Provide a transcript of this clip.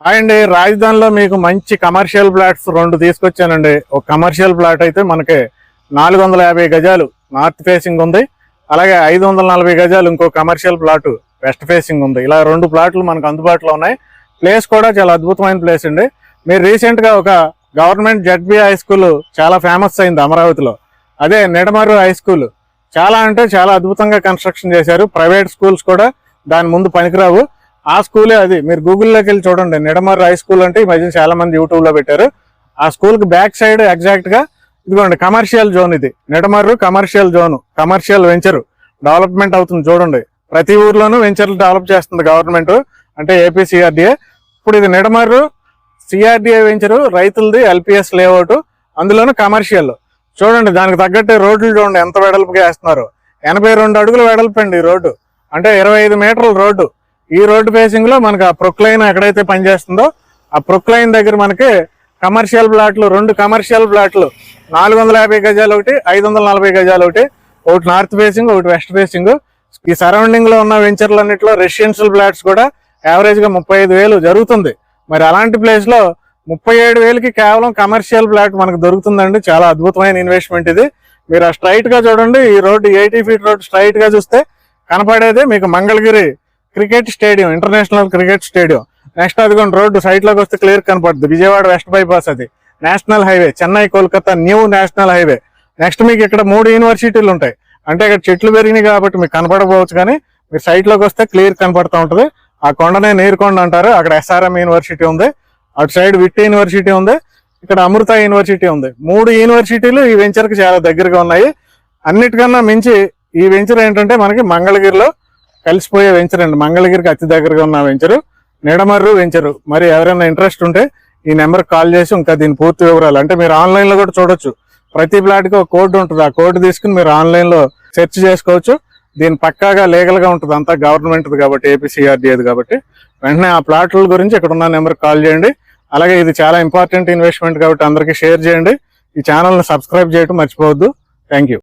అండి రాజధానిలో మీకు మంచి కమర్షియల్ ప్లాట్స్ 2 తీసుకొచ్చానండి. ఒక కమర్షియల్ ప్లాట్ అయితే మనకి 450 గజాలు నార్త్ ఫేసింగ్ ఉంది. అలాగే 540 గజాలు ఇంకో కమర్షియల్ ప్లాట్ వెస్ట్ ఫేసింగ్ ఉంది. ఇలా 2 ప్లాట్లు మనకు అందుబాటులో ఉన్నాయి. ప్లేస్ కూడా చాలా అద్భుతమైన ప్లేస్ అండి. మీరు రీసెంట్గా ఒక గవర్నమెంట్ జడ్బీ హై స్కూల్ చాలా ఫేమస్ అయింది అమరావతిలో. అదే నిడమర్రు హై స్కూల్ చాలా అంటే చాలా అద్భుతంగా కన్స్ట్రక్షన్ చేశారు. ప్రైవేట్ స్కూల్స్ కూడా దాని ముందు పనికిరావు. ఆ స్కూలే అది. మీరు గూగుల్లోకి వెళ్ళి చూడండి, నిడమర్రు హై స్కూల్ అంటే ఈ మధ్య చాలా మంది యూట్యూబ్లో పెట్టారు. ఆ స్కూల్కి బ్యాక్ సైడ్ ఎగ్జాక్ట్గా ఇదిగోండి కమర్షియల్ జోన్. ఇది Nidamarru commercial zone, commercial venture development అవుతుంది చూడండి. ప్రతి ఊర్లోనూ వెంచర్లు డెవలప్ చేస్తుంది గవర్నమెంట్, అంటే ఏపీ సిఆర్డిఏ. ఇప్పుడు ఇది నిడమర్రు సిఆర్డిఏ వెంచరు, రైతులది ఎల్పిఎస్ లేఅవుట్, అందులోనూ కమర్షియల్. చూడండి దానికి తగ్గట్టు రోడ్లు చూడండి ఎంత వెడల్పుగా వేస్తున్నారు. 82 అడుగులు వెడల్పు అండి ఈ రోడ్డు, అంటే 25 మీటర్ల రోడ్డు. ఈ రోడ్డు ఫేసింగ్ లో మనకి ఆ ప్రొక్లైన్ ఎక్కడైతే పనిచేస్తుందో ఆ ప్రొక్లైన్ దగ్గర మనకి కమర్షియల్ ప్లాట్లు 2 కమర్షియల్ ప్లాట్లు 450 గజాలు ఒకటి, 540 గజాలు ఒకటి నార్త్ ఫేసింగ్, ఒకటి వెస్ట్ ఫేసింగ్. ఈ సరౌండింగ్ లో ఉన్న వెంచర్లన్నింటిలో రెసిడెన్షియల్ ఫ్లాట్స్ కూడా యావరేజ్ గా 35,000 జరుగుతుంది. మరి అలాంటి ప్లేస్ లో 37,000కి కేవలం కమర్షియల్ ఫ్లాట్ మనకు దొరుకుతుందండి. చాలా అద్భుతమైన ఇన్వెస్ట్మెంట్ ఇది. మీరు ఆ స్ట్రైట్ గా చూడండి, ఈ రోడ్డు 80 ఫీట్ రోడ్ స్ట్రైట్ గా చూస్తే కనపడేది మీకు Mangalagiri cricket stadium, international cricket stadium. Next అదిగోండి రోడ్డు సైడ్ లోకి వస్తే క్లియర్ కనపడుతుంది, విజయవాడ వెస్ట్ బైపాస్. అది national highway, Chennai Kolkata new national highway. Next మీకు ఇక్కడ 3 యూనివర్సిటీలు ఉంటాయి, అంటే ఇక్కడ చెట్లు పెరిగినాయి కాబట్టి మీకు కనపడకపోవచ్చు, కానీ మీరు సైట్ లోకి వస్తే క్లియర్ కనపడుతూ ఉంటుంది. ఆ కొండనే నీరుకొండ అంటారు. అక్కడ ఎస్ఆర్ఎం యూనివర్సిటీ ఉంది, అటు సైడ్ విట్ యూనివర్సిటీ ఉంది, ఇక్కడ అమృత యూనివర్సిటీ ఉంది. 3 యూనివర్సిటీలు ఈ వెంచర్ కి చాలా దగ్గరగా ఉన్నాయి. అన్నిటికన్నా మించి ఈ వెంచర్ ఏంటంటే మనకి మంగళగిరిలో కలిసిపోయే వెంచర్ అండి. మంగళగిరికి అతి దగ్గరగా ఉన్న వెంచరు నిడమర్రు వెంచరు. మరి ఎవరైనా ఇంట్రెస్ట్ ఉంటే ఈ నెంబర్కి కాల్ చేసి ఇంకా దీని పూర్తి వివరాలు, అంటే మీరు ఆన్లైన్ లో కూడా చూడొచ్చు. ప్రతి ప్లాట్ కి ఒక కోడ్ ఉంటుంది, ఆ కోడ్ తీసుకుని మీరు ఆన్లైన్ లో సెర్చ్ చేసుకోవచ్చు. దీని పక్కాగా లీగల్ గా ఉంటుంది, అంతా గవర్నమెంట్ కాబట్టి, ఏపీసీఆర్డీఏది కాబట్టి. వెంటనే ఆ ప్లాట్ల గురించి ఇక్కడ ఉన్న నెంబర్కి కాల్ చేయండి. అలాగే ఇది చాలా ఇంపార్టెంట్ ఇన్వెస్ట్మెంట్ కాబట్టి అందరికీ షేర్ చేయండి. ఈ ఛానల్ని సబ్స్క్రైబ్ చేయడం మర్చిపోవద్దు. Thank you.